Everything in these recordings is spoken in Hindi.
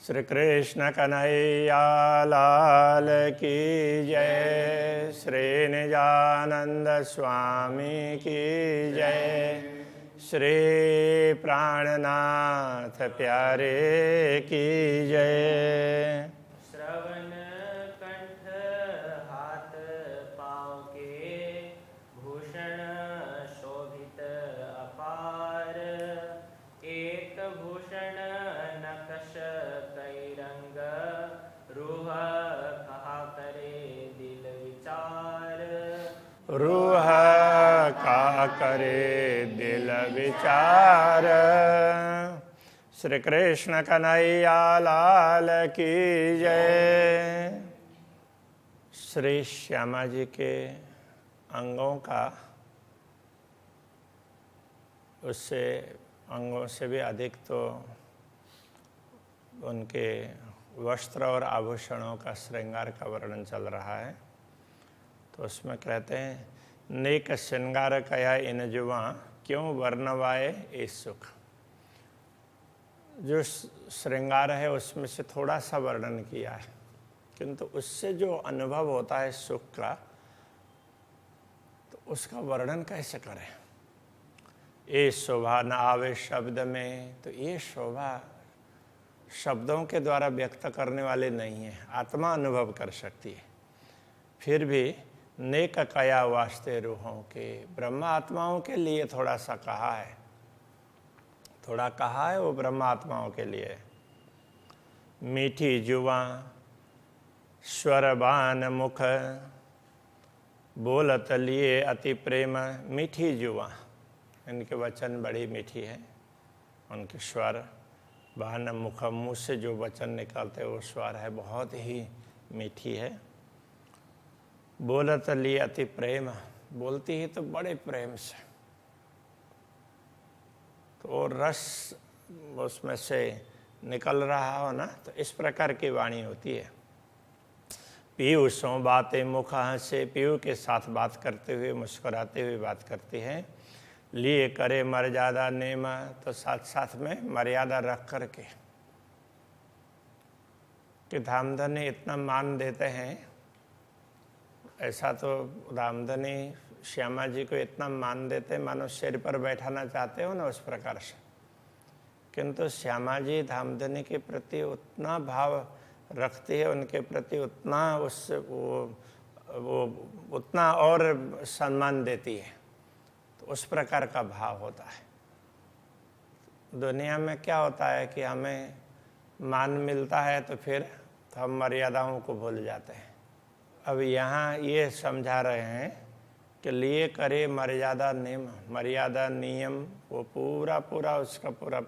श्री कृष्ण कन्हैया लाल की जय। श्री निजानंद स्वामी की जय। श्री प्राणनाथ प्यारे की जय। श्रवण कंठ हाथ पाँव के भूषण शोभित अपार। एक भूषण नकश कई रंग रूह कहा करे दिल विचार। रूह का करे दिल विचार। श्री कृष्ण कन्हैया लाल की जय। श्री श्यामा जी के अंगों का उससे अंगों से भी अधिक तो उनके वस्त्र और आभूषणों का श्रृंगार का वर्णन चल रहा है। तो उसमें कहते हैं, नेक श्रृंगार कया इन जुआ क्यों वर्णवाए ए सुख। जो श्रृंगार है उसमें से थोड़ा सा वर्णन किया है, किंतु उससे जो अनुभव होता है सुख का, तो उसका वर्णन कैसे करें। ये शोभा न आवे शब्द में, तो ये शोभा शब्दों के द्वारा व्यक्त करने वाले नहीं है, आत्मा अनुभव कर सकती है। फिर भी नेक कया वास्ते रूहों के, ब्रह्म आत्माओं के लिए थोड़ा सा कहा है, थोड़ा कहा है वो ब्रह्म आत्माओं के लिए। मीठी जुआ स्वरबान मुख बोलत लिए अति प्रेम। मीठी जुआ, इनके वचन बड़ी मीठी है, उनके स्वर बान मुख, मुँह से जो वचन निकलते वो स्वर है बहुत ही मीठी है। बोलत लिए अति प्रेम, बोलती है तो बड़े प्रेम से, तो रस उसमें से निकल रहा हो ना, तो इस प्रकार की वाणी होती है। पीयूषों बातें मुख हंसे, पीयू के साथ बात करते हुए मुस्कुराते हुए बात करती है। लिए करे मर्यादा नेम, तो साथ साथ में मर्यादा रख करके कि धामधनी इतना मान देते हैं, ऐसा तो धामधनी श्यामा जी को इतना मान देते मानो सिर पर बैठाना चाहते हो ना, उस प्रकार से। किंतु श्यामा जी धामधनी के प्रति उतना भाव रखती है, उनके प्रति उतना वो उतना और सम्मान देती है, तो उस प्रकार का भाव होता है। दुनिया में क्या होता है कि हमें मान मिलता है तो फिर हम मर्यादाओं को भूल जाते हैं। अब यहाँ ये समझा रहे हैं कि लिए करे मर्यादा नियम, मर्यादा नियम वो पूरा पूरा उसका पूरा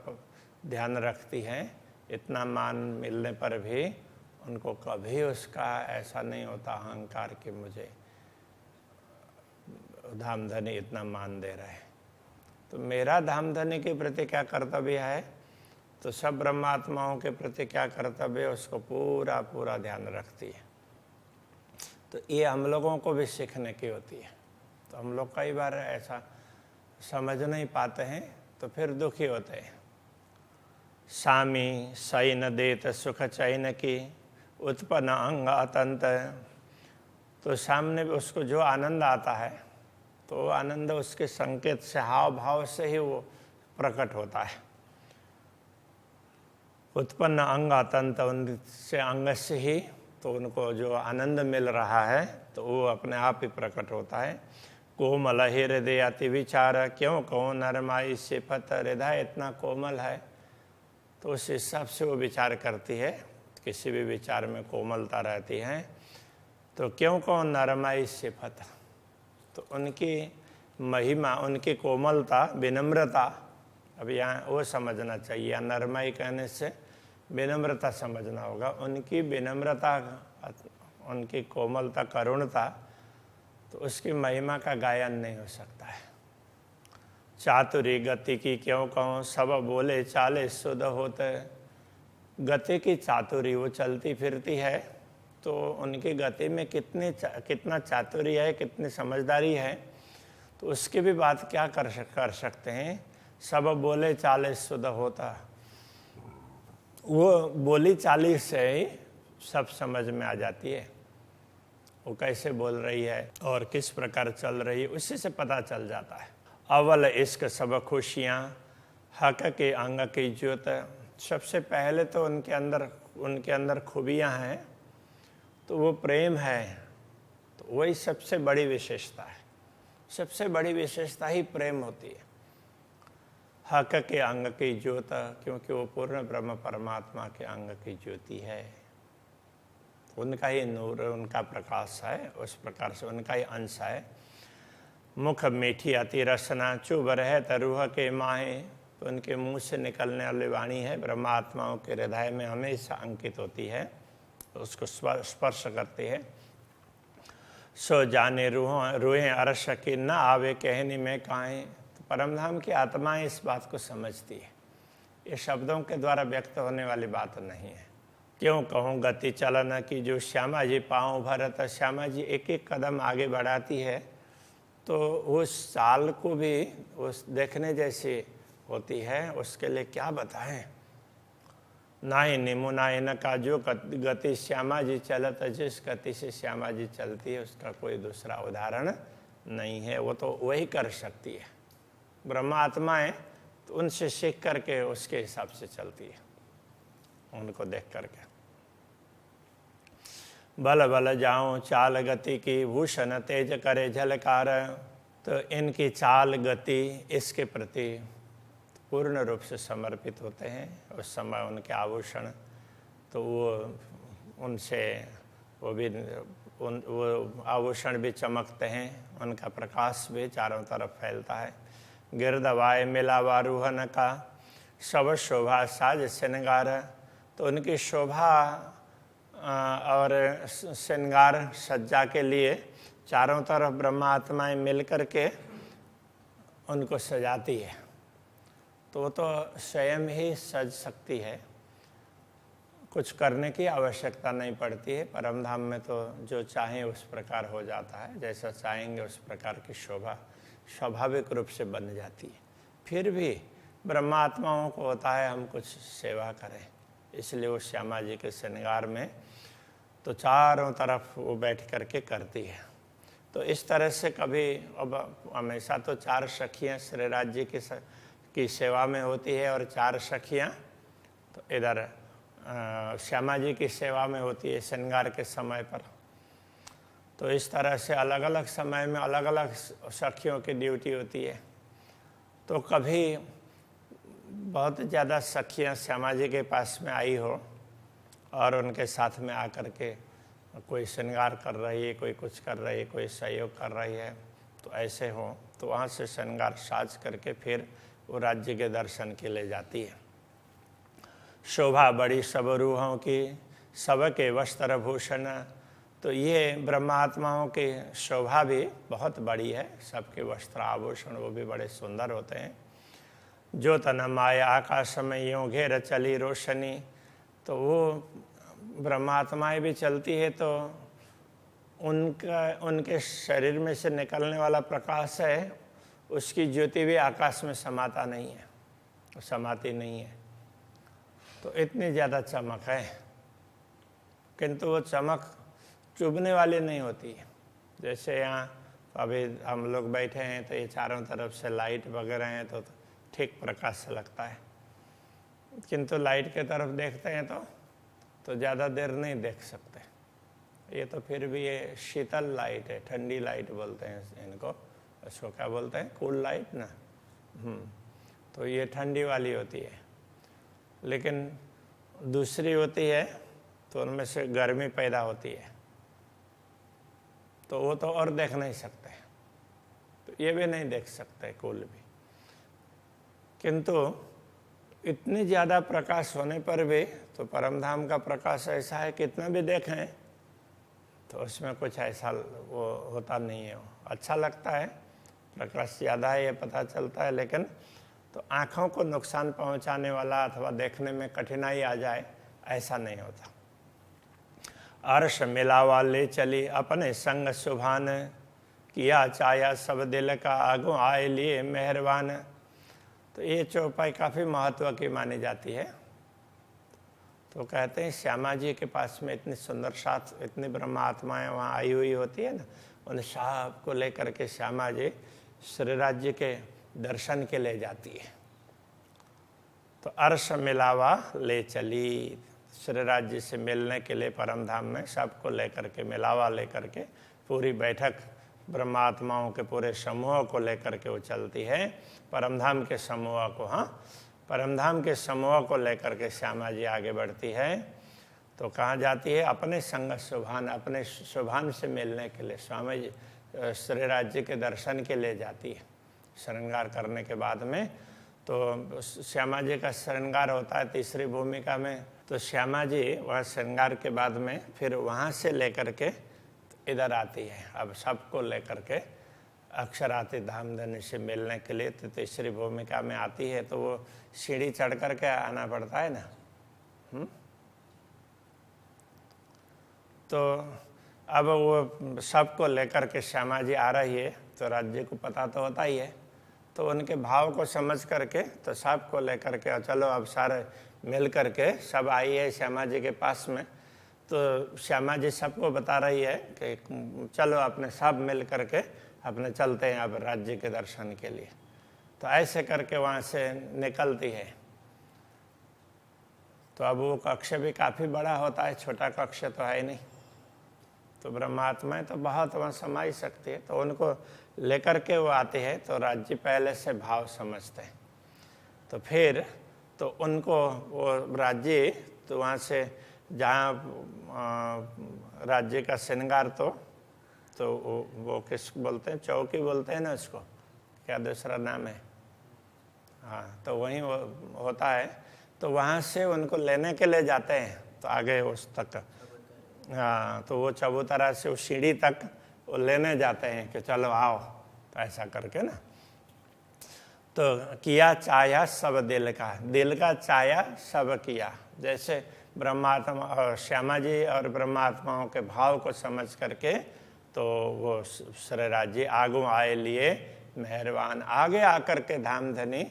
ध्यान रखती हैं। इतना मान मिलने पर भी उनको कभी उसका ऐसा नहीं होता अहंकार कि मुझे धामधनी इतना मान दे रहे हैं, तो मेरा धामधनी के प्रति क्या कर्तव्य है, तो सब ब्रह्मात्माओं के प्रति क्या कर्तव्य है, उसको पूरा पूरा ध्यान रखती है। तो ये हम लोगों को भी सीखने की होती है। तो हम लोग कई बार ऐसा समझ नहीं पाते हैं, तो फिर दुखी होते हैं। सामी सैन देत सुख चैन की, उत्पन्न अंग अतंत। तो सामने उसको जो आनंद आता है, तो आनंद उसके संकेत से, हाव भाव से ही वो प्रकट होता है। उत्पन्न अंग अतंत, उनसे अंग से ही तो उनको जो आनंद मिल रहा है, तो वो अपने आप ही प्रकट होता है। कोमल हृदय अति विचार, क्यों कहो नरमाई सिफत। हृदय इतना कोमल है, तो उस हिसाब से वो विचार करती है, किसी भी विचार में कोमलता रहती है। तो क्यों कहो नरमाई सिफत, तो उनकी महिमा, उनकी कोमलता, विनम्रता, अब यहाँ वो समझना चाहिए। नरमाई कहने से विनम्रता समझना होगा। उनकी विनम्रता, उनकी कोमलता, करुणता, तो उसकी महिमा का गायन नहीं हो सकता है। चातुरी गति की क्यों कहूँ, सब बोले चाले शुद्ध होते। गति की चातुरी, वो चलती फिरती है, तो उनकी गति में कितना चातुर्य है, कितनी समझदारी है, तो उसकी भी बात क्या कर सकते हैं। सब बोले चाले शुद्ध होता, वो बोली चाली से ही सब समझ में आ जाती है, वो कैसे बोल रही है और किस प्रकार चल रही है, उसी से पता चल जाता है। अव्वल इश्क सब खुशियाँ, हक के अंग की ज्योत। सबसे पहले तो उनके अंदर खूबियाँ हैं, तो वो प्रेम है, तो वही सबसे बड़ी विशेषता है। सबसे बड़ी विशेषता ही प्रेम होती है। हक के अंग की ज्योत, क्योंकि वो पूर्ण ब्रह्म परमात्मा के अंग की ज्योति है, उनका ही नूर, उनका प्रकाश है, उस प्रकार से उनका ही अंश है। मुख मीठी अति रसना, चुभ रहे तरूह के माहे, तो उनके मुंह से निकलने वाली वाणी है ब्रह्मात्माओं के हृदय में हमेशा अंकित होती है, उसको स्पर्श करती है। सो जाने रूहें अरश की, न आवे कहनी में काहें। तो परमधाम की आत्माएं इस बात को समझती है, ये शब्दों के द्वारा व्यक्त होने वाली बात नहीं है। क्यों कहूँ गति चलन की, जो श्यामा जी पाँव भरत, श्यामा जी एक एक कदम आगे बढ़ाती है, तो उस चाल को भी उस देखने जैसी होती है, उसके लिए क्या बताएं। नाई निमुनाई न का, जो गति श्यामा जी चलत, जिस गति से श्यामा जी चलती है उसका कोई दूसरा उदाहरण नहीं है, वो तो वही कर सकती है। ब्रह्मा आत्माएं तो उनसे सीख करके उसके हिसाब से चलती है, उनको देख करके। बल बल जाऊं चाल गति की, भूषण तेज करे झलकार। तो इनकी चाल गति इसके प्रति पूर्ण रूप से समर्पित होते हैं। उस समय उनके आभूषण तो वो उनसे वो आभूषण भी चमकते हैं, उनका प्रकाश भी चारों तरफ फैलता है। गिरदवाए मिलावा रूहन का, सब शोभा साज श्रृंगार। तो उनकी शोभा और श्रृंगार सज्जा के लिए चारों तरफ ब्रह्मा आत्माएं मिल करके उनको सजाती है, तो वो तो स्वयं ही सज सकती है, कुछ करने की आवश्यकता नहीं पड़ती है। परमधाम में तो जो चाहें उस प्रकार हो जाता है, जैसा चाहेंगे उस प्रकार की शोभा स्वाभाविक रूप से बन जाती है। फिर भी ब्रह्मा आत्माओं को होता है हम कुछ सेवा करें, इसलिए वो श्यामा जी के श्रृंगार में तो चारों तरफ वो बैठ करके करती है। तो इस तरह से कभी, अब हमेशा तो 4 सखियाँ श्रीराज जी की सेवा में होती है और 4 सखियाँ तो इधर श्यामा जी की सेवा में होती है श्रृंगार के समय पर। तो इस तरह से अलग अलग समय में अलग अलग सखियों की ड्यूटी होती है। तो कभी बहुत ज़्यादा सखियाँ श्यामा जी के पास में आई हो और उनके साथ में आकर के कोई श्रृंगार कर रही है, कोई कुछ कर रही है, कोई सहयोग कर रही है, तो ऐसे हो तो वहाँ से श्रृंगार साज करके फिर वो राज्य के दर्शन के लिए जाती है। शोभा बड़ी सब रूहों की, सबके वस्त्र भूषण। तो ये ब्रह्मात्माओं की शोभा भी बहुत बड़ी है, सबके वस्त्र आभूषण वो भी बड़े सुंदर होते हैं। जो तन माया आकाश में यूँ घेर चली रोशनी। तो वो ब्रह्मात्माएं भी चलती है तो उनके शरीर में से निकलने वाला प्रकाश है, उसकी ज्योति भी आकाश में समाता नहीं है, समाती नहीं है। तो इतनी ज़्यादा चमक है, किंतु वो चमक चुभने वाली नहीं होती है। जैसे यहाँ अभी हम लोग बैठे हैं तो ये चारों तरफ से लाइट वगैरह हैं तो ठीक प्रकाश लगता है, किंतु लाइट के तरफ देखते हैं तो ज़्यादा देर नहीं देख सकते। ये तो फिर भी ये शीतल लाइट है, ठंडी लाइट बोलते हैं इनको, इसको क्या बोलते हैं, कूल लाइट ना। तो ये ठंडी वाली होती है, लेकिन दूसरी होती है तो उनमें से गर्मी पैदा होती है, तो वो तो और देख नहीं सकते, तो ये भी नहीं देख सकते कूल भी। किंतु इतनी ज़्यादा प्रकाश होने पर भी तो परमधाम का प्रकाश ऐसा है कितना भी देखें तो उसमें कुछ ऐसा वो होता नहीं है। अच्छा लगता है, प्रकाश ज़्यादा है ये पता चलता है, लेकिन तो आँखों को नुकसान पहुँचाने वाला अथवा देखने में कठिनाई आ जाए ऐसा नहीं होता। अर्श मिलावा ले चली अपने संग सुभान, किया चाया सब दिल का आगो आए लिए मेहरबान। तो ये चौपाई काफ़ी महत्व की मानी जाती है। तो कहते हैं श्यामा जी के पास में इतनी सुंदर साथ इतनी ब्रह्म आत्माएं वहाँ आई हुई होती है ना, उन सब को लेकर के श्यामा जी श्री राज्य के दर्शन के ले जाती है। तो अर्श मिलावा ले चली, श्री राज्य से मिलने के लिए परम धाम में सबको लेकर के मिलावा लेकर के पूरी बैठक ब्रह्मात्माओं के पूरे समूह को लेकर के वो चलती है, परमधाम के समूह को। हाँ, परमधाम के समूह को लेकर के श्यामा जी आगे बढ़ती है। तो कहाँ जाती है? अपने संग सुभान, अपने सुभान से मिलने के लिए स्वामी जी श्री राज्य के दर्शन के लिए जाती है। श्रृंगार करने के बाद में तो श्यामा जी का श्रृंगार होता है तीसरी भूमिका में। तो श्यामा जी वह श्रृंगार के बाद में फिर वहाँ से लेकर के इधर आती है, अब सबको लेकर के अक्षराती धामधनी से मिलने के लिए तो तीसरी भूमिका में आती है। तो वो सीढ़ी चढ़ कर के आना पड़ता है ना। तो अब वो सबको लेकर के श्यामा जी आ रही है, तो राज्य को पता तो होता ही है। तो उनके भाव को समझ करके तो सबको लेकर के चलो अब सारे मिल करके सब आई है श्यामा जी के पास में। तो श्यामा जी सबको बता रही है कि चलो अपने सब मिल करके अपने चलते हैं अब राज्य के दर्शन के लिए। तो ऐसे करके वहाँ से निकलती है। तो अब वो कक्ष भी काफ़ी बड़ा होता है, छोटा कक्ष तो है नहीं। तो ब्रह्मात्माएं तो बहुत वहाँ समा ही सकती है। तो उनको लेकर के वो आते हैं। तो राज्य पहले से भाव समझते हैं। तो फिर तो उनको वो राज्य तो वहाँ से जहाँ राज्य का श्रृंगार तो वो किस बोलते हैं, चौकी बोलते हैं ना उसको, क्या दूसरा नाम है? हाँ, तो वहीं वो होता है। तो वहाँ से उनको लेने के लिए जाते हैं तो आगे उस तक, हाँ, तो वो चबूतरा से उस सीढ़ी तक वो लेने जाते हैं कि चलो आओ। तो ऐसा करके ना तो किया चाया सब दिल का चाया सब किया। जैसे ब्रह्मात्मा श्यामा जी और ब्रह्मात्माओं के भाव को समझ करके तो वो श्री राज्य आगू आए लिए मेहरबान, आगे आकर के धामधनी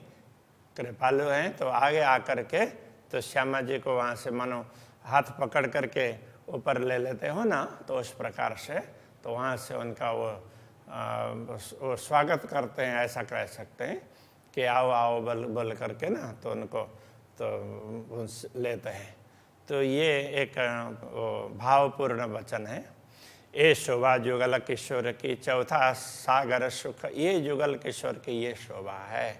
कृपालु हैं। तो आगे आकर के तो श्यामा जी को वहाँ से मानो हाथ पकड़ करके ऊपर ले लेते हो ना, तो उस प्रकार से तो वहाँ से उनका वो स्वागत करते हैं, ऐसा कह सकते हैं कि आओ आओ बोल करके ना, तो उनको तो लेते हैं। तो ये एक भावपूर्ण वचन है। ये शोभा जुगल किशोर की चौथा सागर सुख, ये जुगल किशोर की ये शोभा है।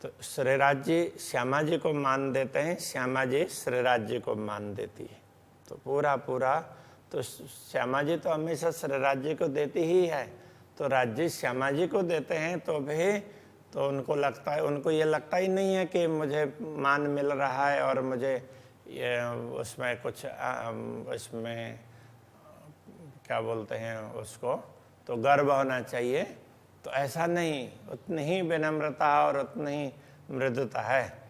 तो श्री राज्य श्यामा जी को मान देते हैं, श्यामा जी श्री राज्य को मान देती है। तो पूरा तो श्यामा जी तो हमेशा श्री राज्य को देती ही है। तो राज्य श्यामा जी को देते हैं तो भी तो उनको लगता है, उनको ये लगता ही नहीं है कि मुझे मान मिल रहा है और मुझे ये उसमें कुछ इसमें क्या बोलते हैं उसको, तो गर्व होना चाहिए। तो ऐसा नहीं, उतनी ही विनम्रता और उतनी ही मृदुता है।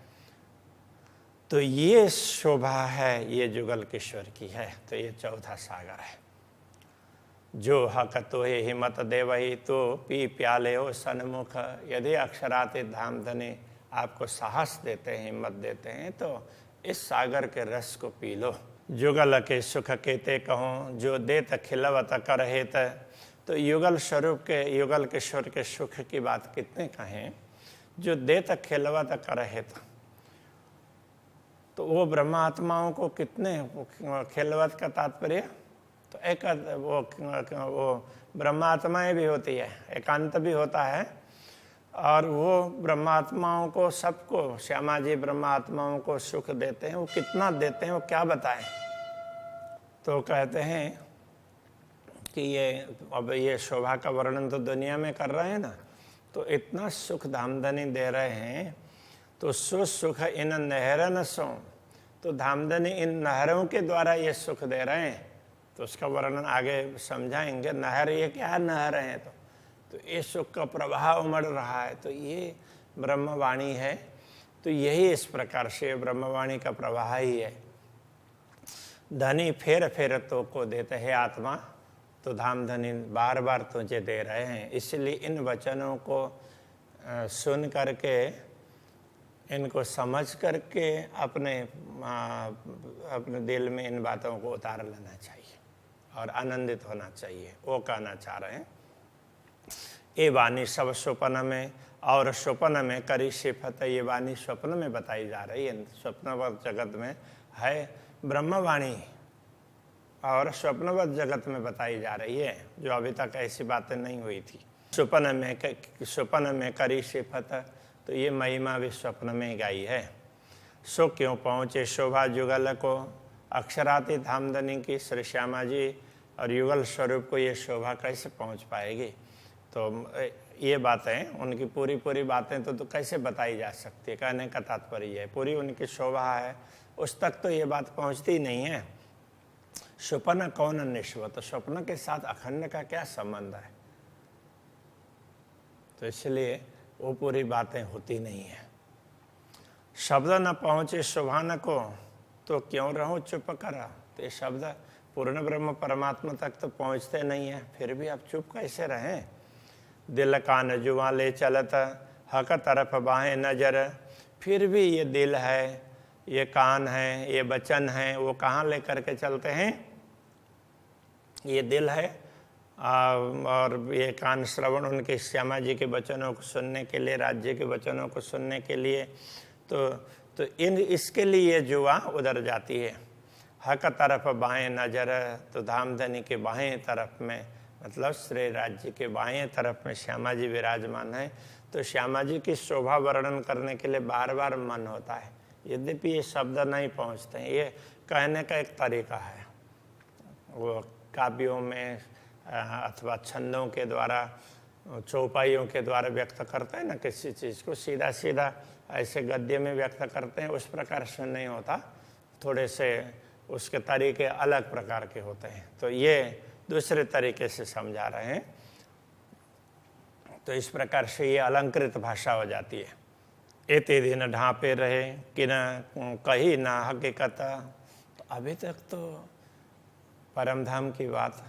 तो ये शोभा है, ये जुगल किशोर की है। तो ये चौथा सागर है। जो हक तो हे हिम्मत दे वही तो पी प्याले हो सन्मुख। यदि अक्षराते धामधनी आपको साहस देते हैं, हिम्मत देते हैं, तो इस सागर के रस को पी लो। जुगल के सुख केते कहूँ, जो देत खिलवत कर हेत। तो युगल स्वरूप के युगल किशोर के सुख की बात कितने कहें, जो देत खिलवत कर हेत। तो वो ब्रह्मात्माओं को कितने, खिलवत का तात्पर्य तो एक वो ब्रह्मात्माएं भी होती है, एकांत भी होता है। और वो ब्रह्मात्माओं को सबको श्यामा जी ब्रह्मात्माओं को सुख देते हैं। वो कितना देते हैं वो क्या बताएं। तो कहते हैं कि ये अब ये शोभा का वर्णन तो दुनिया में कर रहे हैं ना, तो इतना सुख धामधनी दे रहे हैं। तो सुख इन नहरन सो, तो धामधनी इन नहरों के द्वारा ये सुख दे रहे हैं। तो उसका वर्णन आगे समझाएंगे। नहर ये क्या नहर है, तो ये सुख का प्रवाह उमड़ रहा है। तो ये ब्रह्मवाणी है। तो यही इस प्रकार से ब्रह्मवाणी का प्रवाह ही है। धनी फेर फेर तो को देते हैं आत्मा, तो धाम धनी बार बार तुझे दे रहे हैं। इसलिए इन वचनों को सुन करके, इनको समझ करके अपने दिल में इन बातों को उतार लेना चाहिए और आनंदित होना चाहिए। वो कहना चाह रहे हैं, ये वाणी सब स्वप्न में और स्वप्न में करी सिफत। ये वाणी स्वप्न में बताई जा रही है, स्वप्नवत जगत में है ब्रह्मवाणी और स्वप्नवत जगत में बताई जा रही है, जो अभी तक ऐसी बातें नहीं हुई थी। स्वप्न में करी सिफत, तो ये महिमा भी स्वप्न में गाई है। सो क्यों पहुँचे शोभा जुगल को, अक्षराती धामधनी की श्री श्यामा जी और युगल स्वरूप को ये शोभा कैसे पहुँच पाएगी। तो ये बातें उनकी पूरी बातें तो कैसे बताई जा सकती है। कहने का तात्पर्य है पूरी उनकी शोभा है, उस तक तो ये बात पहुँचती नहीं है। स्वप्न कौन निश्व, तो स्वप्न के साथ अखंड का क्या संबंध है, तो इसलिए वो पूरी बातें होती नहीं है। शब्द न पहुँचे शोभान को, तो क्यों रहूं चुप करा। तो ये शब्द पूर्ण ब्रह्म परमात्मा तक तो पहुँचते नहीं है, फिर भी आप चुप कैसे रहें। दिल कान जुआ ले चलत, हक तरफ बाहें नजर। फिर भी ये दिल है, ये कान है, ये वचन है, वो कहाँ लेकर के चलते हैं। ये दिल है और ये कान श्रवण उनके श्यामा जी के वचनों को सुनने के लिए, राज्य के वचनों को सुनने के लिए, तो इसके लिए ये जुआ उधर जाती है। हक तरफ बाएं नजर, तो धामधनी के बाएं तरफ में, मतलब श्री राज्य के बाएं तरफ में श्यामा जी विराजमान है। तो श्यामा जी की शोभा वर्णन करने के लिए बार बार मन होता है, यद्यपि ये शब्द नहीं पहुँचते हैं। ये कहने का एक तरीका है, वो काव्यों में अथवा छंदों के द्वारा, चौपाइयों के द्वारा व्यक्त करते हैं ना किसी चीज़ को, सीधा सीधा ऐसे गद्य में व्यक्त करते हैं, उस प्रकार से नहीं होता, थोड़े से उसके तरीके अलग प्रकार के होते हैं। तो ये दूसरे तरीके से समझा रहे हैं। तो इस प्रकार से ये अलंकृत भाषा हो जाती है। एते दिन ढांपे रहे कि न कही ना हकीकत। तो अभी तक तो परम धाम की बात,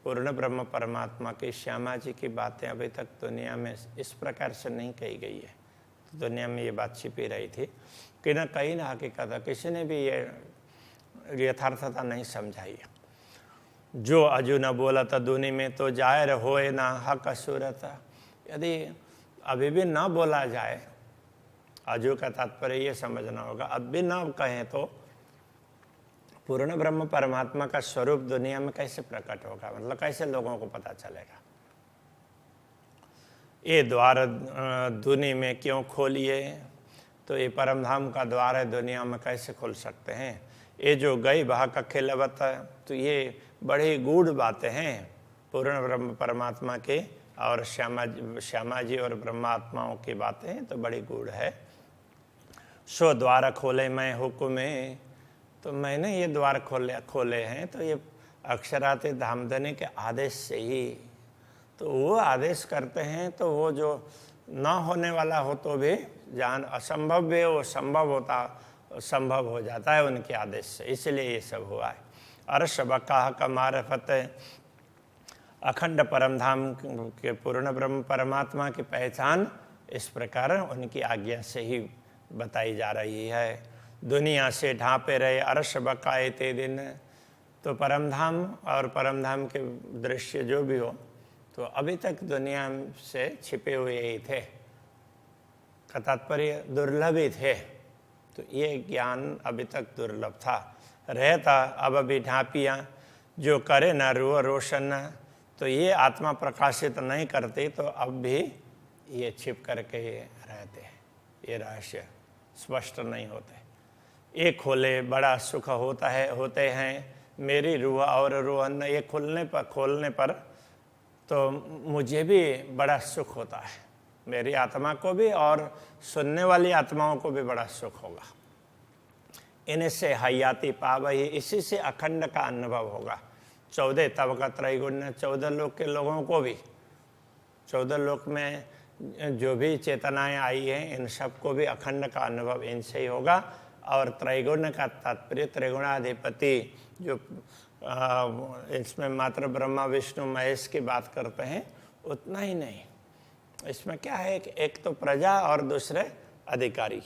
पूर्ण ब्रह्म परमात्मा की श्यामा जी की बातें अभी तक दुनिया में इस प्रकार से नहीं कही गई है। तो दुनिया में ये बात छिपी रही थी कि न कहीं ना हकीकत, किसी ने भी ये यथार्थता नहीं समझाई है। जो अजू न बोलत दुनि में, तो जाहिर होए ना हक सूरत। यदि अभी भी ना बोला जाए, अजू का तात्पर्य ये समझना होगा, अब भी ना कहें तो पूर्ण ब्रह्म परमात्मा का स्वरूप दुनिया में कैसे प्रकट होगा, मतलब कैसे लोगों को पता चलेगा। ये द्वार दुनि में क्यों खोलिए, तो ये परम धाम का द्वार है, दुनिया में कैसे खोल सकते हैं। ये जो गई बहा का खिलवत, तो ये बड़ी गूढ़ बातें हैं पूर्ण ब्रह्म परमात्मा के और श्यामा जी और ब्रह्मात्माओं की बातें, तो बड़ी गूढ़ है। सो द्वार खोले मैं हुक्म, तो मैंने ये द्वार खोले हैं, तो ये अक्षराते धामधनी के आदेश से ही। तो वो आदेश करते हैं, तो वो जो ना होने वाला हो तो भी जान असंभव भी वो संभव हो जाता है उनके आदेश से, इसलिए ये सब हुआ है। अर्श बकाह का मारफत, अखंड परम धाम के पूर्ण ब्रह्म परमात्मा की पहचान इस प्रकार उनकी आज्ञा से ही बताई जा रही है। दुनिया से ढांपे रहे अर्श बकाए ते दिन, तो परमधाम और परमधाम के दृश्य जो भी हो, तो अभी तक दुनिया से छिपे हुए ही थे, का तात्पर्य दुर्लभ ही थे। तो ये ज्ञान अभी तक दुर्लभ था, रहता अब अभी ढांपियाँ जो करे न रो रोशन। तो ये आत्मा प्रकाशित नहीं करती, तो अब भी ये छिप करके रहते हैं, ये रहस्य स्पष्ट नहीं होते। एक खोले बड़ा सुख होते हैं मेरी रूह और रोहन। ये खोलने पर तो मुझे भी बड़ा सुख होता है, मेरी आत्मा को भी और सुनने वाली आत्माओं को भी बड़ा सुख होगा। इनसे हयाती पावही, इसी से अखंड का अनुभव होगा। 14 तब का त्रैगुण्य, 14 लोक के लोगों को भी, 14 लोक में जो भी चेतनाएं आई हैं, इन सबको भी अखंड का अनुभव इनसे ही होगा। और त्रैगुण्य का तात्पर्य त्रिगुणाधिपति, जो इसमें मात्र ब्रह्मा विष्णु महेश की बात करते हैं, उतना ही नहीं। इसमें क्या है कि एक तो प्रजा और दूसरे अधिकारी,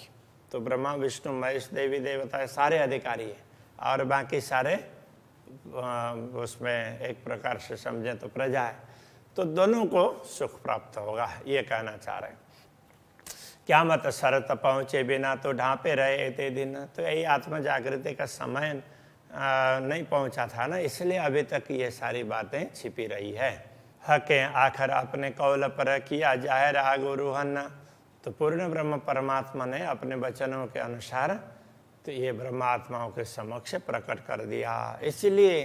तो ब्रह्मा विष्णु महेश देवी देवता सारे अधिकारी है, और बाकी सारे उसमें एक प्रकार से समझें तो प्रजा है। तो दोनों को सुख प्राप्त होगा, ये कहना चाह रहे हैं। क्या मत शरत पहुँचे बिना तो ढांपे रहे ते दिन। तो यही आत्म जागृति का समय नहीं पहुंचा था ना, इसलिए अभी तक ये सारी बातें छिपी रही है। हके आखिर अपने कौल पर किया जाहिर आगो रूहन। तो पूर्ण ब्रह्म परमात्मा ने अपने वचनों के अनुसार तो ये ब्रह्मात्माओं के समक्ष प्रकट कर दिया। इसलिए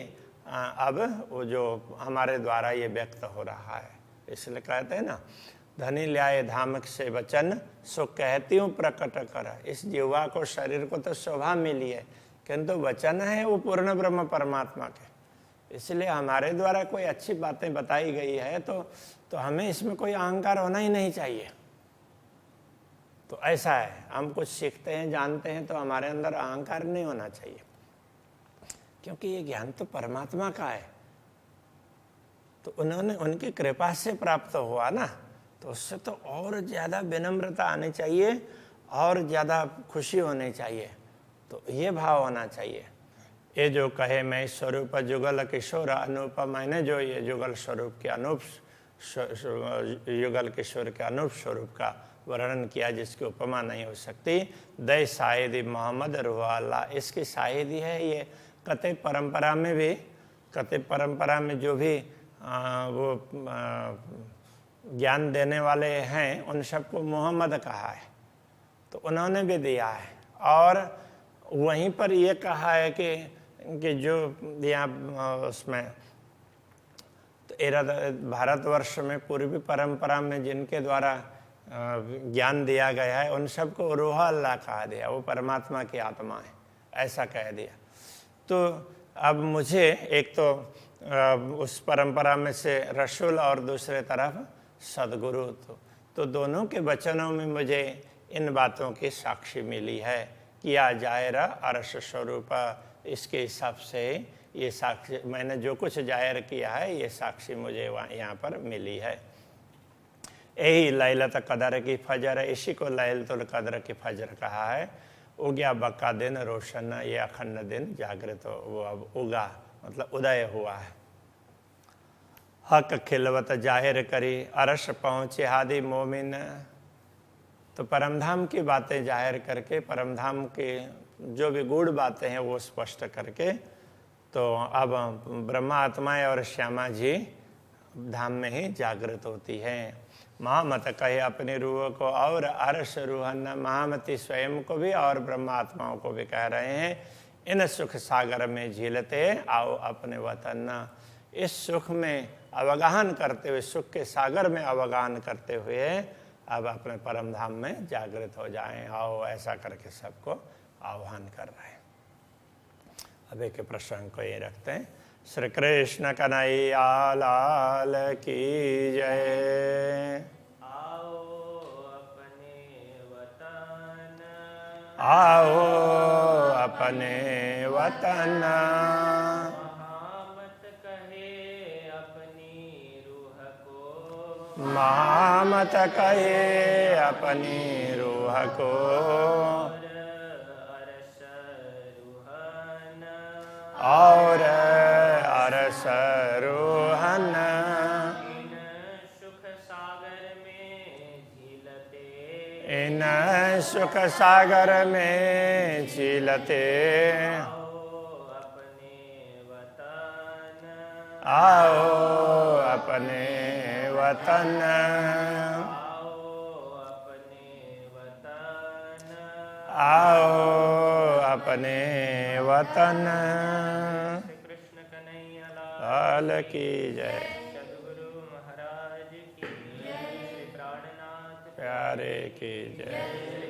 अब वो जो हमारे द्वारा ये व्यक्त हो रहा है, इसलिए कहते हैं ना, धनी ल्याए धामक से वचन सो कहती हूँ प्रकट कर। इस जीवा को, शरीर को तो शोभा मिली है, किंतु वचन है वो पूर्ण ब्रह्म परमात्मा के, इसलिए हमारे द्वारा कोई अच्छी बातें बताई गई है तो हमें इसमें कोई अहंकार होना ही नहीं चाहिए। तो ऐसा है, हम कुछ सीखते हैं, जानते हैं, तो हमारे अंदर अहंकार नहीं होना चाहिए, क्योंकि ये ज्ञान तो परमात्मा का है। तो उन्होंने, उनकी कृपा से प्राप्त हुआ ना, तो उससे तो और ज़्यादा विनम्रता आनी चाहिए और ज़्यादा खुशी होनी चाहिए। तो ये भाव होना चाहिए। ये जो कहे मैं स्वरूप जुगल किशोर अनूप, मैंने जो ये जुगल स्वरूप के अनूप, युगल किशोर के अनूप स्वरूप का वर्णन किया, जिसकी उपमा नहीं हो सकती। दय शाहिदी मोहम्मद रुआ, इसकी शाहिदी है ये कते परंपरा में भी, कते परंपरा में जो भी वो ज्ञान देने वाले हैं, उन सबको मोहम्मद कहा है, तो उन्होंने भी दिया है। और वहीं पर ये कहा है कि जो यहाँ उसमें तो भारतवर्ष में पूर्वी परंपरा में जिनके द्वारा ज्ञान दिया गया है, उन सबको रूह अल्लाह कहा दिया, वो परमात्मा की आत्मा है, ऐसा कह दिया। तो अब मुझे एक तो उस परंपरा में से रसूल और दूसरे तरफ सदगुरु, तो दोनों के वचनों में मुझे इन बातों की साक्षी मिली है। किया जायरा अरस स्वरूप, इसके हिसाब से ये साक्षी, मैंने जो कुछ जाहिर किया है, ये साक्षी मुझे यहाँ पर मिली है। यही लैलत कदर की फजर, इसी को लैलतुल कदर की फजर कहा है। उग्या बक्का दिन रोशन, ये अखंड दिन जागृत वो अब उगा, मतलब उदय हुआ है। हक खिलवत जाहिर करी, अरश पहुँचे हादी मोमिन। तो परमधाम की बातें जाहिर करके, परमधाम के जो भी गूढ़ बातें हैं वो स्पष्ट करके, तो अब ब्रह्मा आत्माएं और श्यामा जी धाम में ही जागृत होती हैं। महामत कहे अपनी रूह को और अर्श रूहन, महामती स्वयं को भी और ब्रह्मा आत्माओं को भी कह रहे हैं, इन सुख सागर में झीलते आओ अपने वतन। इस सुख में अवगाहन करते हुए, सुख के सागर में अवगाहन करते हुए अब अपने परम धाम में जागृत हो जाएं, आओ, ऐसा करके सबको आह्वान कर रहे हैं। अब एक प्रसंग को ये रखते हैं। श्री कृष्ण कन्हैया लाल की जय। आओ अपने वतन, आओ अपने वतन, महामत कहे अपनी रूह को, महामत कहे अपनी रूह को, और अरस रोहन, इन सुख सागर में झीलते, इन सुख सागर में झीलते आओ अपने वतन, आओ अपने वतन, आओ अपने वतन, आओ अपने वतन। श्री कृष्ण कन्हैया लाल की जय। सद्गुरु महाराज की, श्री प्राणनाथ प्यारे की जय। श्री